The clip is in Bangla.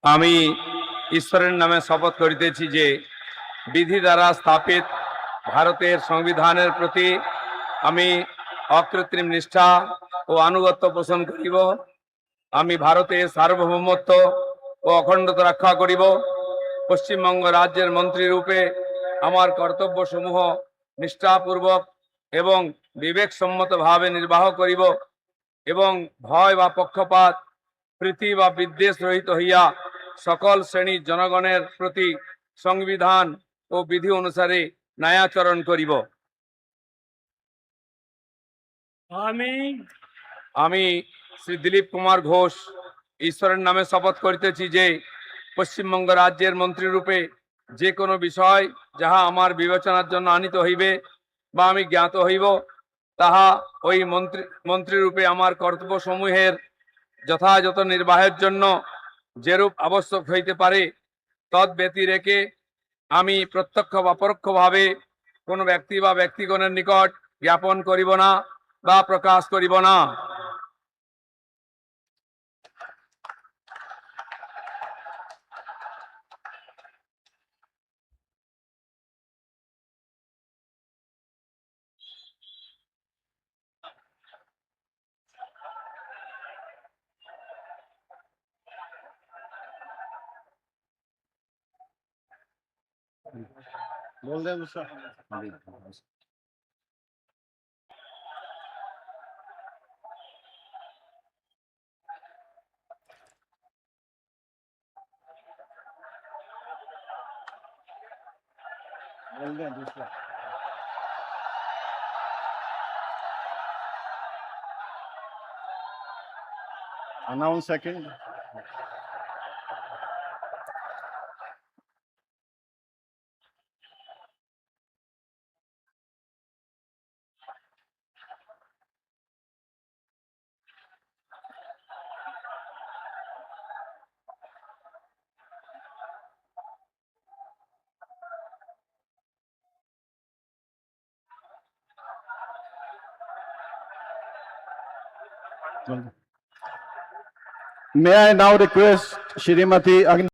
আমি ঈশ্বরের নামে শপথ করিতেছি যে বিধি দ্বারা স্থাপিত ভারতের সংবিধানের প্রতি আমি অকৃত্রিম নিষ্ঠা ও আনুগত্য পোষণ করিব। আমি ভারতের সার্বভৌমত্ব ও অখণ্ডতা রক্ষা করিব। পশ্চিমবঙ্গ রাজ্যের মন্ত্রী রূপে আমার কর্তব্যসমূহ নিষ্ঠাপূর্বক এবং বিবেকসম্মতভাবে নির্বাহ করিব এবং ভয় বা পক্ষপাত প্রীতি বা বিদ্বেষ রহিত হইয়া সকল শ্রেণীর জনগণের প্রতি সংবিধান ও বিধি অনুসারে ন্যায়াচরণ করিব। আমি শ্রী দিলীপ কুমার ঘোষ ঈশ্বরের নামে শপথ করিতেছি যে পশ্চিমবঙ্গ রাজ্যের মন্ত্রী রূপে যে কোনো বিষয় যাহা আমার বিবেচনার জন্য আনিত হইবে বা আমি জ্ঞাত হইব, তাহা ওই মন্ত্রী রূপে আমার কর্তব্যসমূহের যথাযথ নির্বাহের জন্য যেরূপ আবশ্যক হইতে পারে তদ ব্যতি রেখে আমি প্রত্যক্ষ বা পরোক্ষভাবে কোনো ব্যক্তি বা ব্যক্তিগণের নিকট জ্ঞাপন করিব না বা প্রকাশ করিব না। बोल दे उसका बोल दे दूसरा announce second May I now request Shrimati Agni